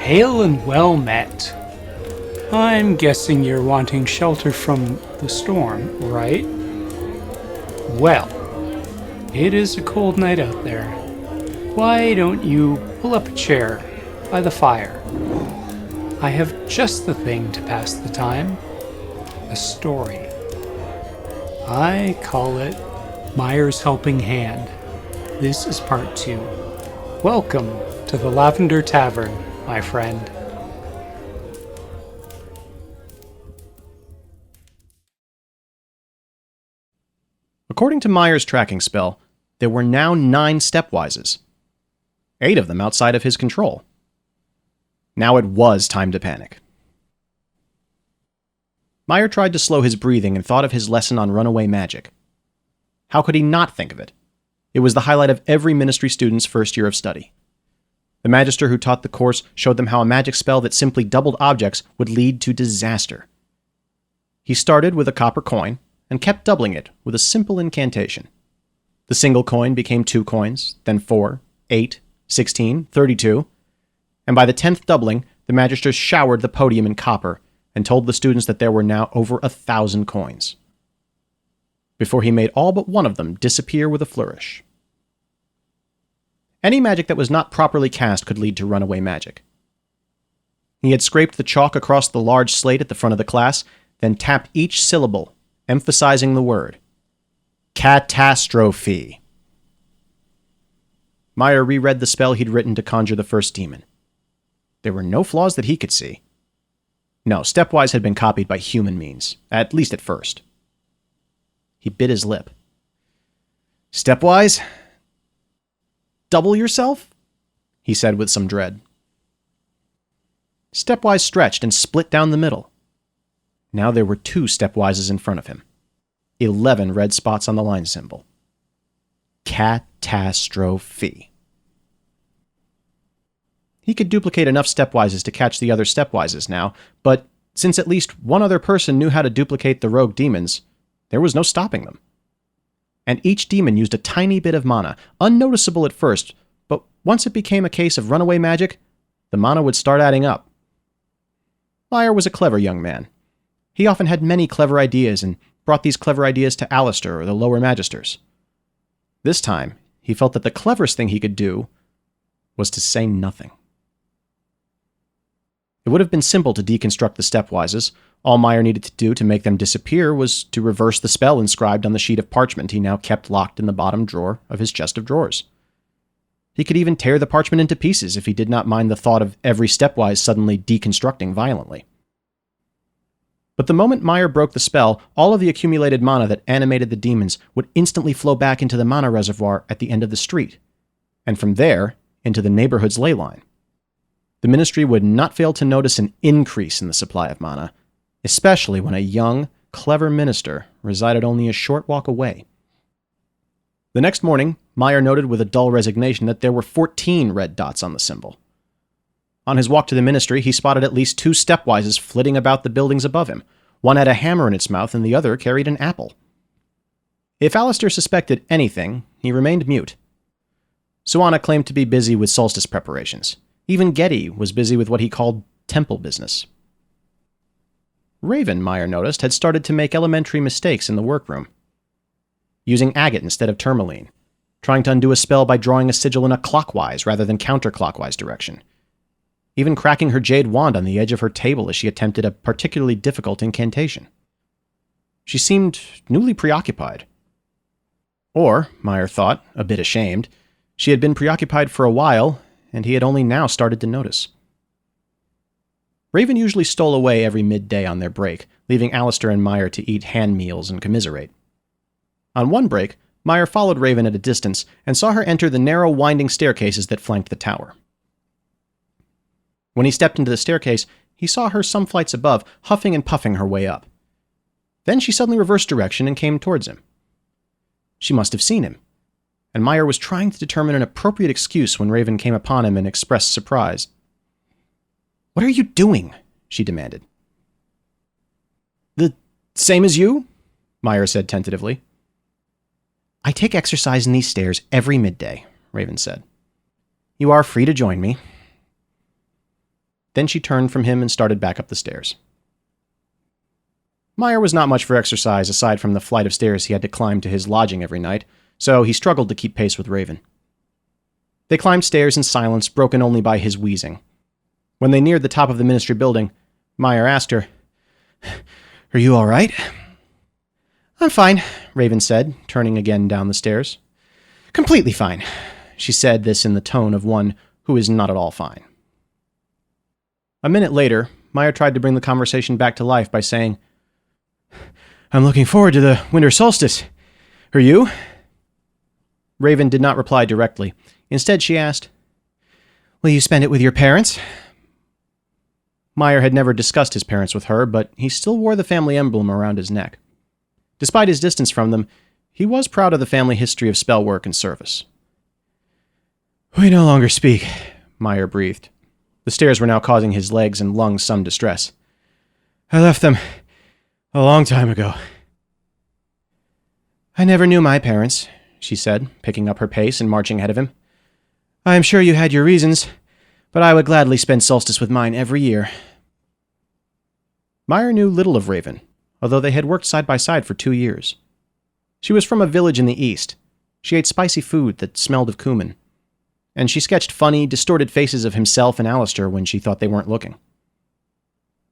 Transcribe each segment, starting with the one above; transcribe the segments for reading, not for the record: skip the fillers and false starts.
Hail and well met. I'm guessing you're wanting shelter from the storm, right? Well, it is a cold night out there. Why don't you pull up a chair by the fire? I have just the thing to pass the time. A story. I call it Myer's Helping Hand. This is part 2. Welcome to the Lavender Tavern, my friend. According to Myer's tracking spell, there were now 9 Stepwises. 8 of them outside of his control. Now it was time to panic. Myer tried to slow his breathing and thought of his lesson on runaway magic. How could he not think of it? It was the highlight of every ministry student's first year of study. The magister who taught the course showed them how a magic spell that simply doubled objects would lead to disaster. He started with a copper coin and kept doubling it with a simple incantation. The single coin became 2 coins, then 4, 8, 16, 32, and by the 10th doubling, the magister showered the podium in copper and told the students that there were now over 1,000 coins. Before he made all but one of them disappear with a flourish. Any magic that was not properly cast could lead to runaway magic. He had scraped the chalk across the large slate at the front of the class, then tapped each syllable, emphasizing the word. Catastrophe. Myer reread the spell he'd written to conjure the first demon. There were no flaws that he could see. No, Stepwise had been copied by human means, at least at first. He bit his lip. Stepwise? Double yourself? He said with some dread. Stepwise stretched and split down the middle. Now there were 2 Stepwises in front of him. 11 red spots on the line symbol. Catastrophe. He could duplicate enough Stepwises to catch the other Stepwises now, but since at least one other person knew how to duplicate the rogue demons, there was no stopping them. And each demon used a tiny bit of mana, unnoticeable at first, but once it became a case of runaway magic, the mana would start adding up. Myer was a clever young man. He often had many clever ideas and brought these clever ideas to Alistair or the lower magisters. This time, he felt that the cleverest thing he could do was to say nothing. It would have been simple to deconstruct the Stepwises. All Myer needed to do to make them disappear was to reverse the spell inscribed on the sheet of parchment he now kept locked in the bottom drawer of his chest of drawers. He could even tear the parchment into pieces if he did not mind the thought of every Stepwise suddenly deconstructing violently. But the moment Myer broke the spell, all of the accumulated mana that animated the demons would instantly flow back into the mana reservoir at the end of the street, and from there into the neighborhood's ley line. The ministry would not fail to notice an increase in the supply of mana, especially when a young, clever minister resided only a short walk away. The next morning, Myer noted with a dull resignation that there were 14 red dots on the symbol. On his walk to the ministry, he spotted at least 2 Stepwises flitting about the buildings above him. One had a hammer in its mouth and the other carried an apple. If Alistair suspected anything, he remained mute. Suana claimed to be busy with solstice preparations. Even Getty was busy with what he called temple business. Raven, Myer noticed, had started to make elementary mistakes in the workroom. Using agate instead of tourmaline. Trying to undo a spell by drawing a sigil in a clockwise rather than counterclockwise direction. Even cracking her jade wand on the edge of her table as she attempted a particularly difficult incantation. She seemed newly preoccupied. Or, Myer thought, a bit ashamed, she had been preoccupied for a while, and he had only now started to notice. Raven usually stole away every midday on their break, leaving Alistair and Myer to eat hand meals and commiserate. On one break, Myer followed Raven at a distance and saw her enter the narrow, winding staircases that flanked the tower. When he stepped into the staircase, he saw her some flights above, huffing and puffing her way up. Then she suddenly reversed direction and came towards him. She must have seen him, and Myer was trying to determine an appropriate excuse when Raven came upon him and expressed surprise. "What are you doing?" she demanded. "The same as you?" Myer said tentatively. "I take exercise in these stairs every midday," Raven said. "You are free to join me." Then she turned from him and started back up the stairs. Myer was not much for exercise aside from the flight of stairs he had to climb to his lodging every night, so he struggled to keep pace with Raven. They climbed stairs in silence, broken only by his wheezing. When they neared the top of the ministry building, Myer asked her, "Are you all right?" "I'm fine," Raven said, turning again down the stairs. "Completely fine." She said this in the tone of one who is not at all fine. A minute later, Myer tried to bring the conversation back to life by saying, "I'm looking forward to the winter solstice. Are you?" Raven did not reply directly. Instead, she asked, "Will you spend it with your parents?" Myer had never discussed his parents with her, but he still wore the family emblem around his neck. Despite his distance from them, he was proud of the family history of spell work and service. "We no longer speak," Myer breathed. The stairs were now causing his legs and lungs some distress. "I left them a long time ago." "I never knew my parents," she said, picking up her pace and marching ahead of him. "I am sure you had your reasons, but I would gladly spend solstice with mine every year." Myer knew little of Raven, although they had worked side by side for 2 years. She was from a village in the east. She ate spicy food that smelled of cumin, and she sketched funny, distorted faces of himself and Alistair when she thought they weren't looking.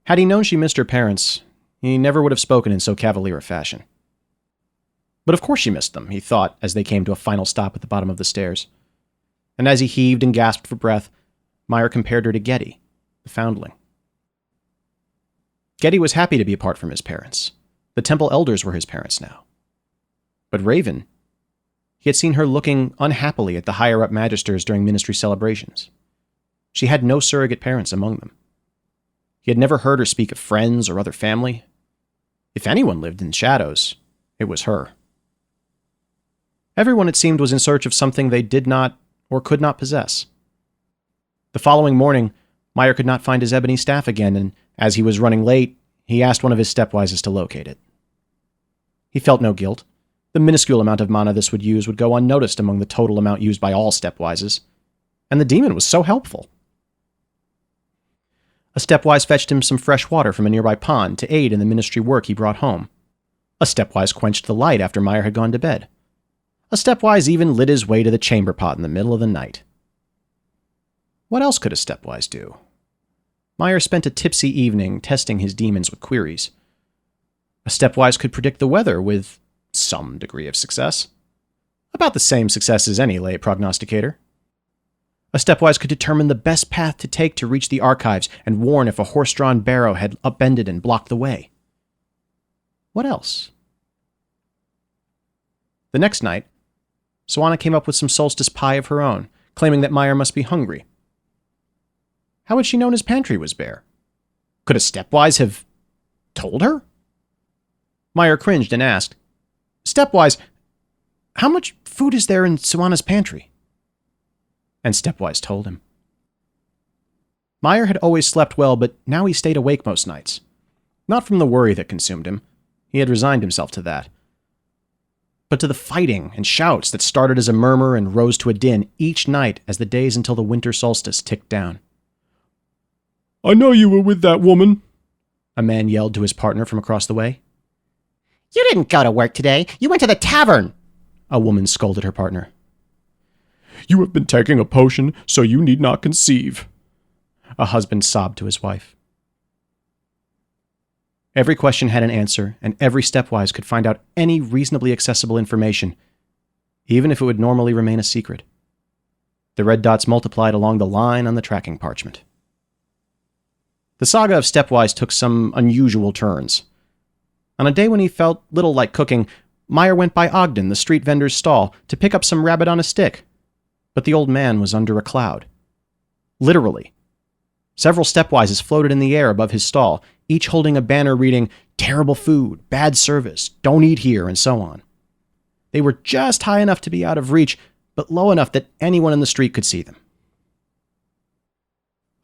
Had he known she missed her parents, he never would have spoken in so cavalier a fashion. But of course she missed them, he thought, as they came to a final stop at the bottom of the stairs. And as he heaved and gasped for breath, Myer compared her to Getty, the foundling. Getty was happy to be apart from his parents. The temple elders were his parents now. But Raven, he had seen her looking unhappily at the higher-up magisters during ministry celebrations. She had no surrogate parents among them. He had never heard her speak of friends or other family. If anyone lived in shadows, it was her. Everyone, it seemed, was in search of something they did not or could not possess. The following morning, Myer could not find his ebony staff again, and as he was running late, he asked one of his stepwises to locate it. He felt no guilt. The minuscule amount of mana this would use would go unnoticed among the total amount used by all stepwises, and the demon was so helpful. A stepwise fetched him some fresh water from a nearby pond to aid in the ministry work he brought home. A stepwise quenched the light after Myer had gone to bed. A stepwise even lit his way to the chamber pot in the middle of the night. What else could a stepwise do? Myer spent a tipsy evening testing his demons with queries. A stepwise could predict the weather with some degree of success. About the same success as any lay prognosticator. A stepwise could determine the best path to take to reach the archives and warn if a horse-drawn barrow had upended and blocked the way. What else? The next night, Swanna came up with some solstice pie of her own, claiming that Myer must be hungry. How had she known his pantry was bare? Could a stepwise have told her? Myer cringed and asked, "Stepwise, how much food is there in Swanna's pantry?" And Stepwise told him. Myer had always slept well, but now he stayed awake most nights. Not from the worry that consumed him. He had resigned himself to that. But to the fighting and shouts that started as a murmur and rose to a din each night as the days until the winter solstice ticked down. "I know you were with that woman," a man yelled to his partner from across the way. "You didn't go to work today. You went to the tavern," a woman scolded her partner. "You have been taking a potion, so you need not conceive," a husband sobbed to his wife. Every question had an answer, and every stepwise could find out any reasonably accessible information, even if it would normally remain a secret. The red dots multiplied along the line on the tracking parchment. The saga of Stepwise took some unusual turns. On a day when he felt little like cooking, Myer went by Ogden, the street vendor's stall, to pick up some rabbit on a stick. But the old man was under a cloud. Literally. Several stepwises floated in the air above his stall, each holding a banner reading, "Terrible food, bad service, don't eat here," and so on. They were just high enough to be out of reach, but low enough that anyone in the street could see them.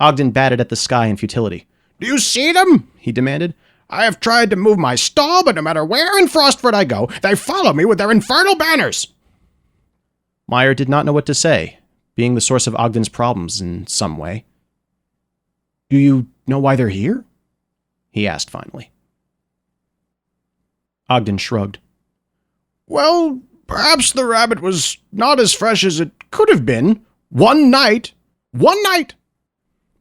Ogden batted at the sky in futility. "Do you see them?" he demanded. "I have tried to move my stall, but no matter where in Frostford I go, they follow me with their infernal banners." Myer did not know what to say, being the source of Ogden's problems in some way. Do you know why they're here? He asked finally. Ogden shrugged. Well, perhaps the rabbit was not as fresh as it could have been. One night!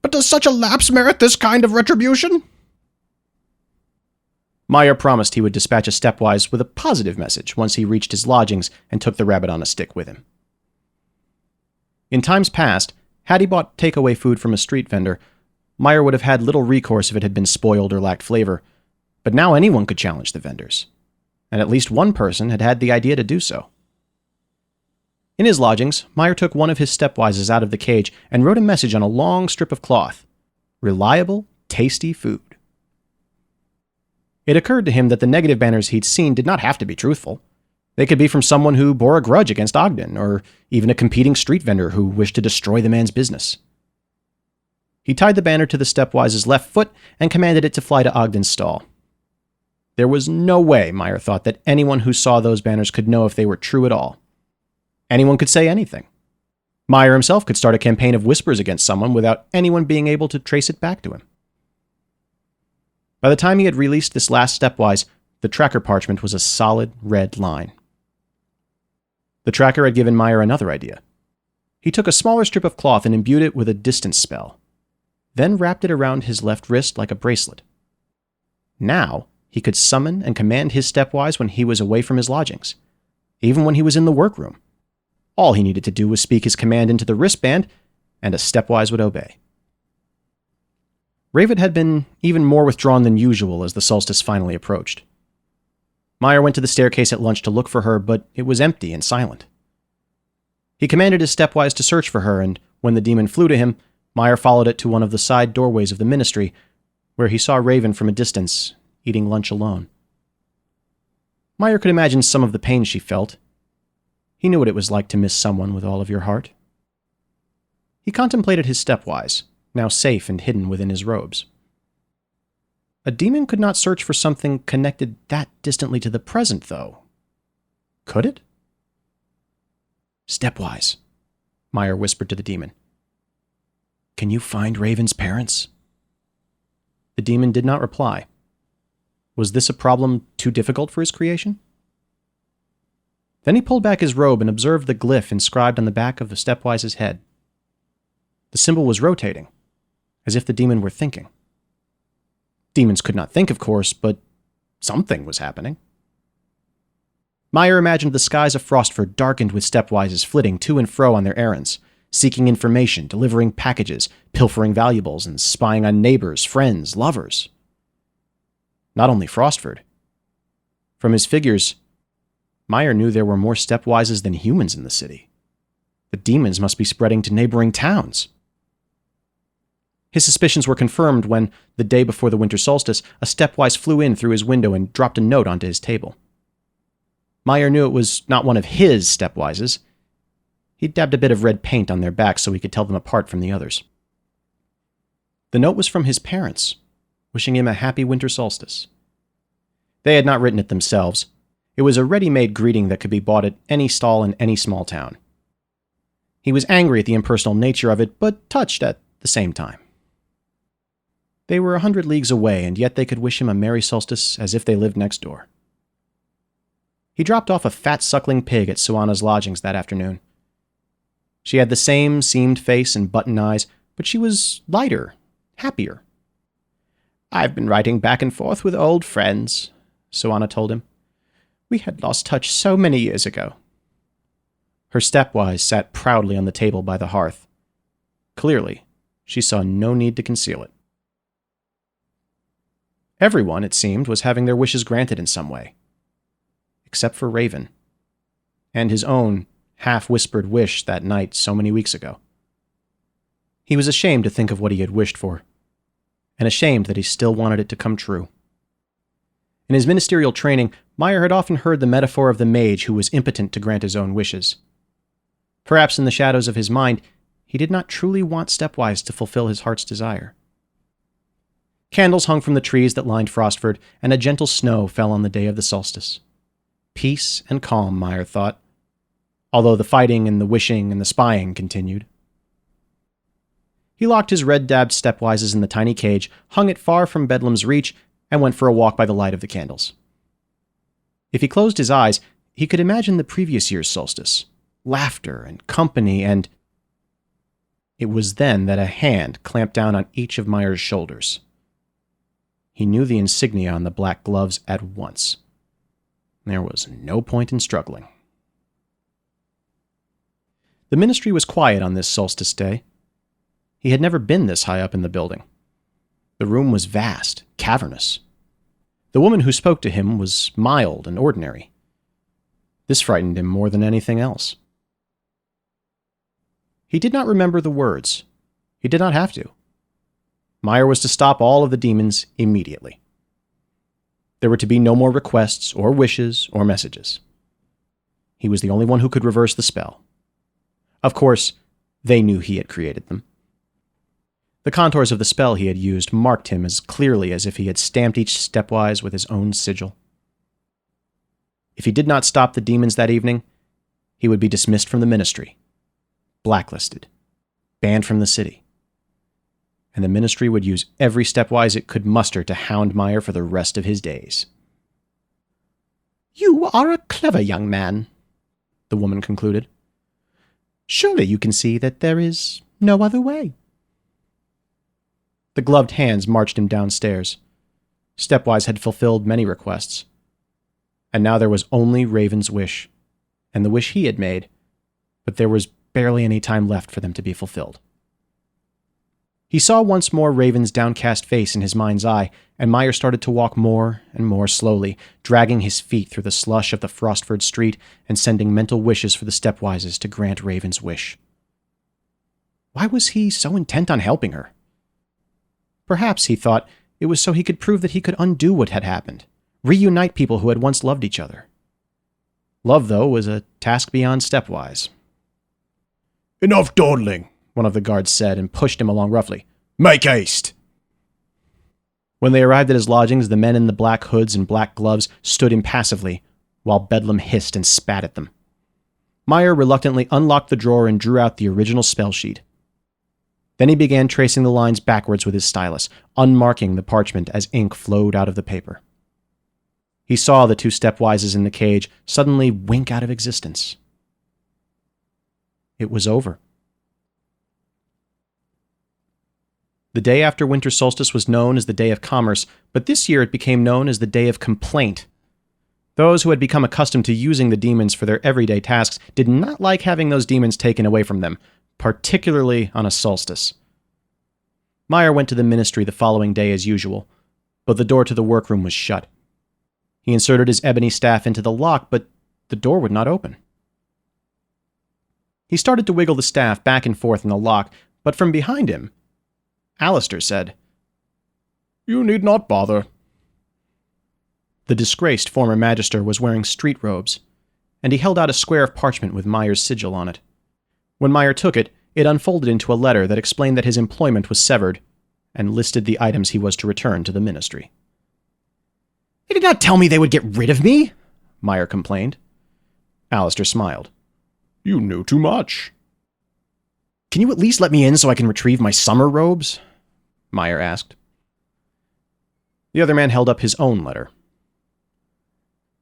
But does such a lapse merit this kind of retribution? Myer promised he would dispatch a Stepwise with a positive message once he reached his lodgings and took the rabbit on a stick with him. In times past, had he bought takeaway food from a street vendor, Myer would have had little recourse if it had been spoiled or lacked flavor, but now anyone could challenge the vendors, and at least one person had had the idea to do so. In his lodgings, Myer took one of his Stepwises out of the cage and wrote a message on a long strip of cloth. Reliable, tasty food. It occurred to him that the negative banners he'd seen did not have to be truthful. They could be from someone who bore a grudge against Ogden, or even a competing street vendor who wished to destroy the man's business. He tied the banner to the Stepwise's left foot and commanded it to fly to Ogden's stall. There was no way, Myer thought, that anyone who saw those banners could know if they were true at all. Anyone could say anything. Myer himself could start a campaign of whispers against someone without anyone being able to trace it back to him. By the time he had released this last Stepwise, the tracker parchment was a solid red line. The tracker had given Myer another idea. He took a smaller strip of cloth and imbued it with a distance spell, then wrapped it around his left wrist like a bracelet. Now, he could summon and command his Stepwise when he was away from his lodgings, even when he was in the workroom. All he needed to do was speak his command into the wristband, and a Stepwise would obey. Raven had been even more withdrawn than usual as the solstice finally approached. Myer went to the staircase at lunch to look for her, but it was empty and silent. He commanded his Stepwise to search for her, and when the demon flew to him, Myer followed it to one of the side doorways of the ministry, where he saw Raven from a distance, eating lunch alone. Myer could imagine some of the pain she felt. He knew what it was like to miss someone with all of your heart. He contemplated his Stepwise, now safe and hidden within his robes. A demon could not search for something connected that distantly to the present, though. Could it? Stepwise, Myer whispered to the demon. Can you find Raven's parents? The demon did not reply. Was this a problem too difficult for his creation? Then he pulled back his robe and observed the glyph inscribed on the back of the Stepwise's head. The symbol was rotating, as if the demon were thinking. Demons could not think, of course, but something was happening. Myer imagined the skies of Frostford darkened with Stepwises flitting to and fro on their errands, seeking information, delivering packages, pilfering valuables, and spying on neighbors, friends, lovers. Not only Frostford. From his figures, Myer knew there were more Stepwises than humans in the city. The demons must be spreading to neighboring towns. His suspicions were confirmed when, the day before the winter solstice, a Stepwise flew in through his window and dropped a note onto his table. Myer knew it was not one of his Stepwises. He dabbed a bit of red paint on their backs so he could tell them apart from the others. The note was from his parents, wishing him a happy winter solstice. They had not written it themselves. It was a ready-made greeting that could be bought at any stall in any small town. He was angry at the impersonal nature of it, but touched at the same time. They were 100 leagues away, and yet they could wish him a merry solstice as if they lived next door. He dropped off a fat suckling pig at Suana's lodgings that afternoon. She had the same seamed face and button eyes, but she was lighter, happier. I've been writing back and forth with old friends, Suana told him. We had lost touch so many years ago. Her Stepwise sat proudly on the table by the hearth. Clearly, she saw no need to conceal it. Everyone, it seemed, was having their wishes granted in some way. Except for Raven. And his own half-whispered wish that night so many weeks ago. He was ashamed to think of what he had wished for, and ashamed that he still wanted it to come true. In his ministerial training, Myer had often heard the metaphor of the mage who was impotent to grant his own wishes. Perhaps in the shadows of his mind, he did not truly want Stepwise to fulfill his heart's desire. Candles hung from the trees that lined Frostford, and a gentle snow fell on the day of the solstice. Peace and calm, Myer thought, although the fighting and the wishing and the spying continued. He locked his red-dabbed Stepwises in the tiny cage, hung it far from Bedlam's reach, and went for a walk by the light of the candles. If he closed his eyes, he could imagine the previous year's solstice, laughter and company, and... It was then that a hand clamped down on each of Myer's shoulders. He knew the insignia on the black gloves at once. There was no point in struggling. The ministry was quiet on this solstice day. He had never been this high up in the building. The room was vast, cavernous. The woman who spoke to him was mild and ordinary. This frightened him more than anything else. He did not remember the words. He did not have to. Myer was to stop all of the demons immediately. There were to be no more requests or wishes or messages. He was the only one who could reverse the spell. Of course, they knew he had created them. The contours of the spell he had used marked him as clearly as if he had stamped each stepwise with his own sigil. If he did not stop the demons that evening, he would be dismissed from the ministry, blacklisted, banned from the city, and the ministry would use every stepwise it could muster to hound Myer for the rest of his days. "You are a clever young man," the woman concluded. "Surely you can see that there is no other way." The gloved hands marched him downstairs. Stepwise had fulfilled many requests. And now there was only Raven's wish, and the wish he had made, but there was barely any time left for them to be fulfilled. He saw once more Raven's downcast face in his mind's eye, and Myer started to walk more and more slowly, dragging his feet through the slush of the Frostford street and sending mental wishes for the Stepwises to grant Raven's wish. Why was he so intent on helping her? Perhaps, he thought, it was so he could prove that he could undo what had happened, reunite people who had once loved each other. Love, though, was a task beyond Stepwise. "Enough dawdling," one of the guards said, and pushed him along roughly. "Make haste!" When they arrived at his lodgings, the men in the black hoods and black gloves stood impassively, while Bedlam hissed and spat at them. Myer reluctantly unlocked the drawer and drew out the original spell sheet. Then he began tracing the lines backwards with his stylus, unmarking the parchment as ink flowed out of the paper. He saw the two stepwises in the cage suddenly wink out of existence. It was over. The day after winter solstice was known as the Day of Commerce, but this year it became known as the Day of Complaint. Those who had become accustomed to using the demons for their everyday tasks did not like having those demons taken away from them, particularly on a solstice. Myer went to the ministry the following day as usual, but the door to the workroom was shut. He inserted his ebony staff into the lock, but the door would not open. He started to wiggle the staff back and forth in the lock, but from behind him, Alistair said, "You need not bother." The disgraced former magister was wearing street robes, and he held out a square of parchment with Myer's sigil on it. When Myer took it, it unfolded into a letter that explained that his employment was severed, and listed the items he was to return to the ministry. "They did not tell me they would get rid of me," Myer complained. Alistair smiled. "You knew too much." "Can you at least let me in so I can retrieve my summer robes?" Myer asked. The other man held up his own letter.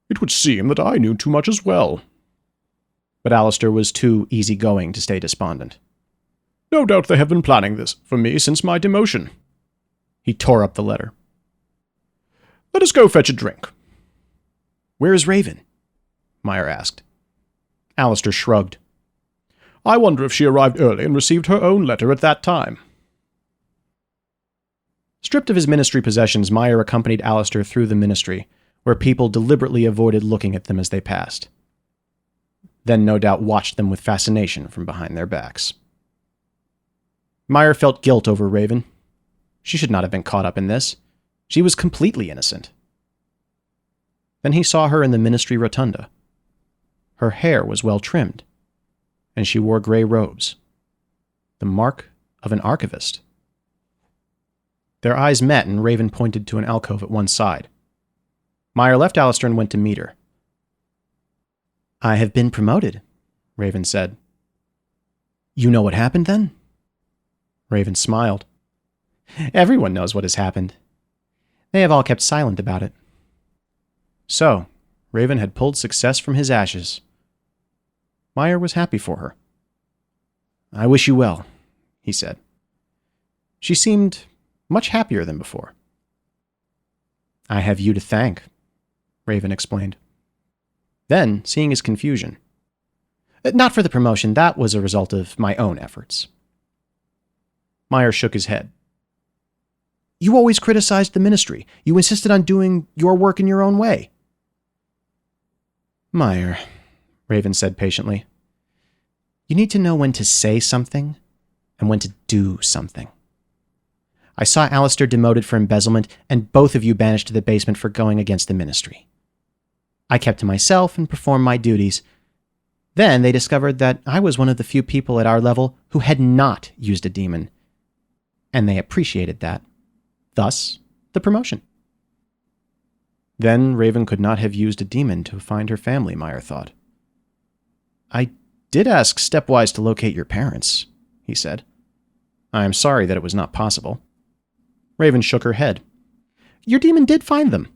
"It would seem that I knew too much as well." But Alistair was too easygoing to stay despondent. "No doubt they have been planning this for me since my demotion." He tore up the letter. "Let us go fetch a drink." "Where is Raven?" Myer asked. Alistair shrugged. "I wonder if she arrived early and received her own letter at that time." Stripped of his ministry possessions, Myer accompanied Alistair through the ministry, where people deliberately avoided looking at them as they passed. Then no doubt watched them with fascination from behind their backs. Myer felt guilt over Raven. She should not have been caught up in this. She was completely innocent. Then he saw her in the ministry rotunda. Her hair was well trimmed, and she wore gray robes. The mark of an archivist. Their eyes met, and Raven pointed to an alcove at one side. Myer left Alistair and went to meet her. "I have been promoted," Raven said. "You know what happened then?" Raven smiled. Everyone knows what has happened. They have all kept silent about it. So, Raven had pulled success from his ashes. Myer was happy for her. I wish you well, he said. She seemed much happier than before. I have you to thank, Raven explained. Then, seeing his confusion. Not for the promotion, that was a result of my own efforts. Myer shook his head. You always criticized the ministry. You insisted on doing your work in your own way. Myer, Raven said patiently, you need to know when to say something and when to do something. I saw Alistair demoted for embezzlement, and both of you banished to the basement for going against the ministry. I kept to myself and performed my duties. Then they discovered that I was one of the few people at our level who had not used a demon, and they appreciated that. Thus, the promotion. Then Raven could not have used a demon to find her family, Myer thought. I did ask Stepwise to locate your parents, he said. I am sorry that it was not possible. Raven shook her head. Your demon did find them.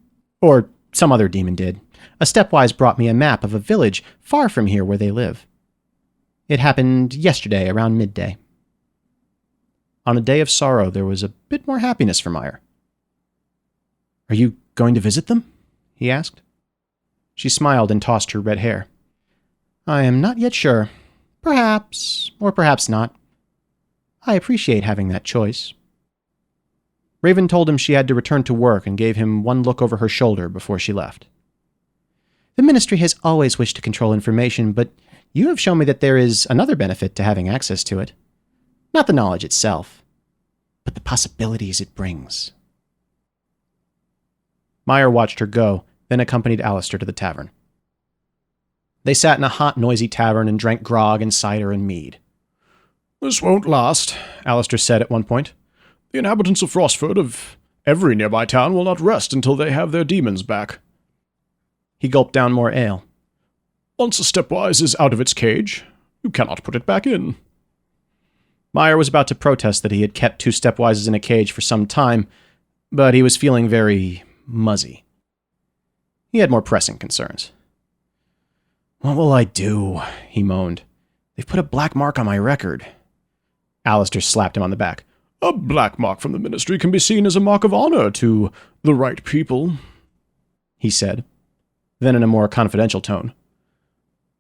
Or some other demon did. A Stepwise brought me a map of a village far from here where they live. It happened yesterday around midday. On a day of sorrow, there was a bit more happiness for Myer. Are you going to visit them? He asked. She smiled and tossed her red hair. I am not yet sure. Perhaps, or perhaps not. I appreciate having that choice. Raven told him she had to return to work and gave him one look over her shoulder before she left. The ministry has always wished to control information, but you have shown me that there is another benefit to having access to it. Not the knowledge itself, but the possibilities it brings. Myer watched her go, then accompanied Alistair to the tavern. They sat in a hot, noisy tavern and drank grog and cider and mead. This won't last, Alistair said at one point. The inhabitants of Frostford, of every nearby town, will not rest until they have their demons back. He gulped down more ale. Once a Stepwise is out of its cage, you cannot put it back in. Myer was about to protest that he had kept two Stepwises in a cage for some time, but he was feeling very muzzy. He had more pressing concerns. What will I do? He moaned. They've put a black mark on my record. Alistair slapped him on the back. A black mark from the ministry can be seen as a mark of honor to the right people, he said. Then in a more confidential tone.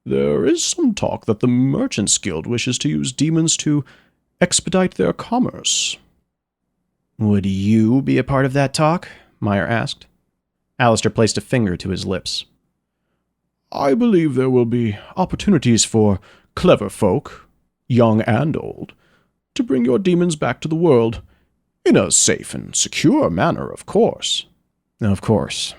There is some talk that the Merchants Guild wishes to use demons to expedite their commerce. Would you be a part of that talk? Myer asked. Alistair placed a finger to his lips. I believe there will be opportunities for clever folk, young and old, to bring your demons back to the world, in a safe and secure manner, of course. Of course.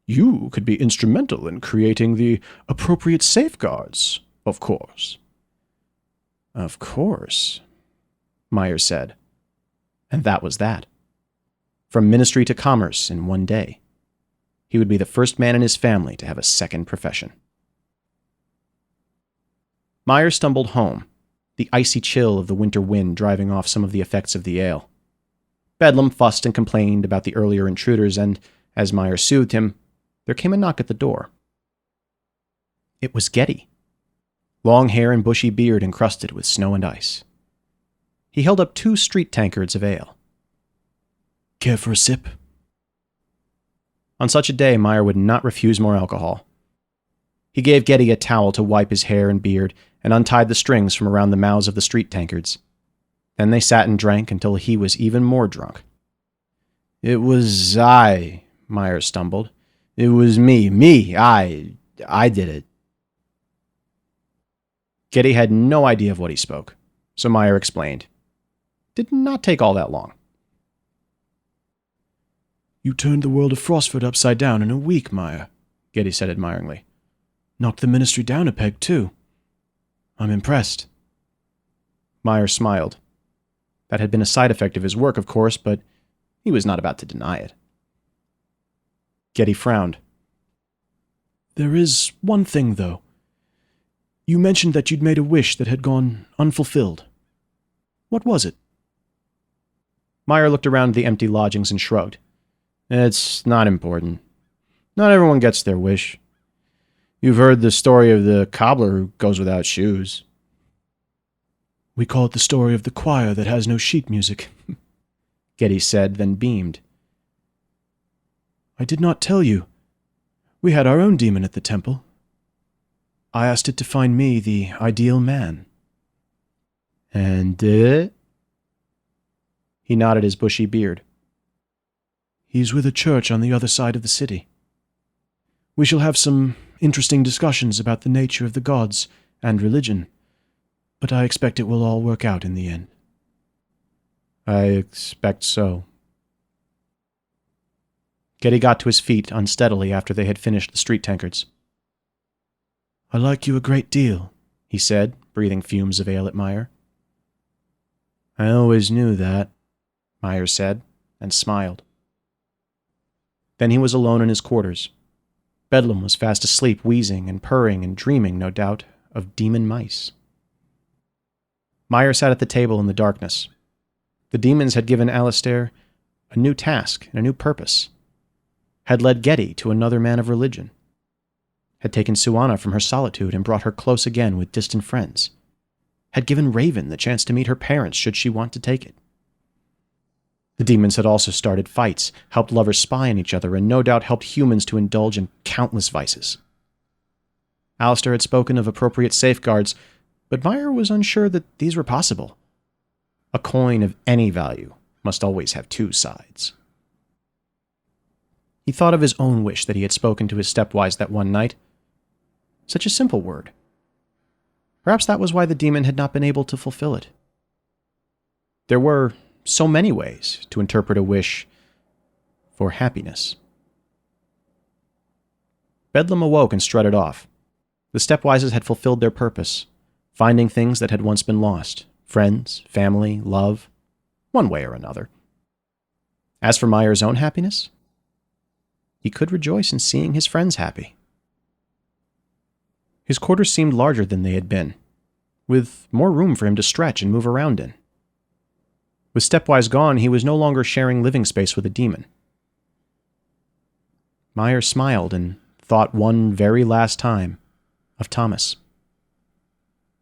You could be instrumental in creating the appropriate safeguards, of course. Of course, Myer said. And that was that. From ministry to commerce in one day. He would be the first man in his family to have a second profession. Myer stumbled home, the icy chill of the winter wind driving off some of the effects of the ale. Bedlam fussed and complained about the earlier intruders, and, as Myer soothed him, there came a knock at the door. It was Getty. Long hair and bushy beard encrusted with snow and ice. He held up 2 street tankards of ale. Care for a sip? On such a day, Myer would not refuse more alcohol. He gave Getty a towel to wipe his hair and beard and untied the strings from around the mouths of the street tankards. Then they sat and drank until he was even more drunk. It was I, Myer stumbled. It was me, I did it. Getty had no idea of what he spoke, so Myer explained. Did not take all that long. You turned the world of Frostford upside down in a week, Myer, Getty said admiringly. Knocked the ministry down a peg, too. I'm impressed. Myer smiled. That had been a side effect of his work, of course, but he was not about to deny it. Getty frowned. There is one thing, though. You mentioned that you'd made a wish that had gone unfulfilled. What was it? Myer looked around the empty lodgings and shrugged. It's not important. Not everyone gets their wish. You've heard the story of the cobbler who goes without shoes. We call it the story of the choir that has no sheet music, Getty said, then beamed. I did not tell you. We had our own demon at the temple. I asked it to find me the ideal man. And did it? He nodded his bushy beard. He's with a church on the other side of the city. We shall have some interesting discussions about the nature of the gods and religion, but I expect it will all work out in the end. I expect so. Getty got to his feet unsteadily after they had finished the street tankards. I like you a great deal, he said, breathing fumes of ale at Myer. I always knew that, Myer said, and smiled. Then he was alone in his quarters. Bedlam was fast asleep, wheezing and purring and dreaming, no doubt, of demon mice. Myer sat at the table in the darkness. The demons had given Alistair a new task and a new purpose, had led Getty to another man of religion, had taken Suana from her solitude and brought her close again with distant friends, had given Raven the chance to meet her parents should she want to take it. The demons had also started fights, helped lovers spy on each other, and no doubt helped humans to indulge in countless vices. Alistair had spoken of appropriate safeguards, but Myer was unsure that these were possible. A coin of any value must always have two sides. He thought of his own wish that he had spoken to his Stepwise that one night. Such a simple word. Perhaps that was why the demon had not been able to fulfill it. There were so many ways to interpret a wish for happiness. Bedlam awoke and strutted off. The Stepwises had fulfilled their purpose, finding things that had once been lost, friends, family, love, one way or another. As for Myer's own happiness, he could rejoice in seeing his friends happy. His quarters seemed larger than they had been, with more room for him to stretch and move around in. With Stepwise gone, he was no longer sharing living space with a demon. Myer smiled and thought one very last time of Thomas.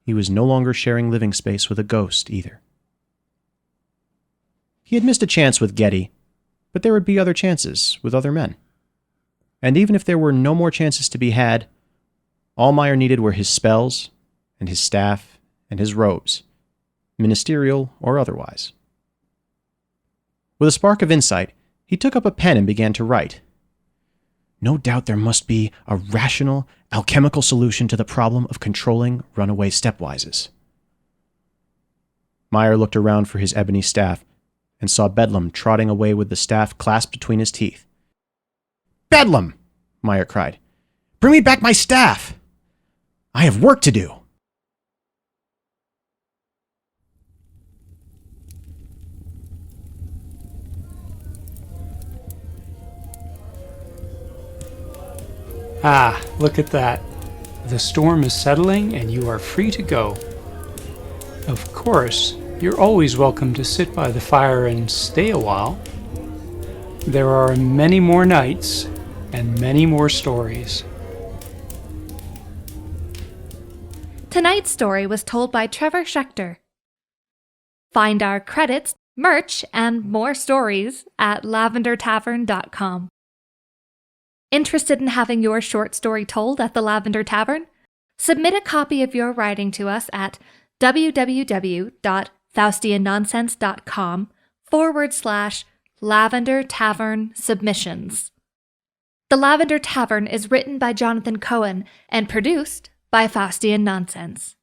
He was no longer sharing living space with a ghost either. He had missed a chance with Getty, but there would be other chances with other men. And even if there were no more chances to be had, all Myer needed were his spells and his staff and his robes, ministerial or otherwise. With a spark of insight, he took up a pen and began to write. No doubt there must be a rational, alchemical solution to the problem of controlling runaway Stepwises. Myer looked around for his ebony staff and saw Bedlam trotting away with the staff clasped between his teeth. Bedlam! Myer cried. Bring me back my staff! I have work to do! Ah, look at that. The storm is settling and you are free to go. Of course, you're always welcome to sit by the fire and stay a while. There are many more nights and many more stories. Tonight's story was told by Trevor Schechter. Find our credits, merch, and more stories at lavendertavern.com. Interested in having your short story told at the Lavender Tavern? Submit a copy of your writing to us at www.faustiannonsense.com/Lavender Tavern Submissions. The Lavender Tavern is written by Jonathan Cohen and produced by Faustian Nonsense.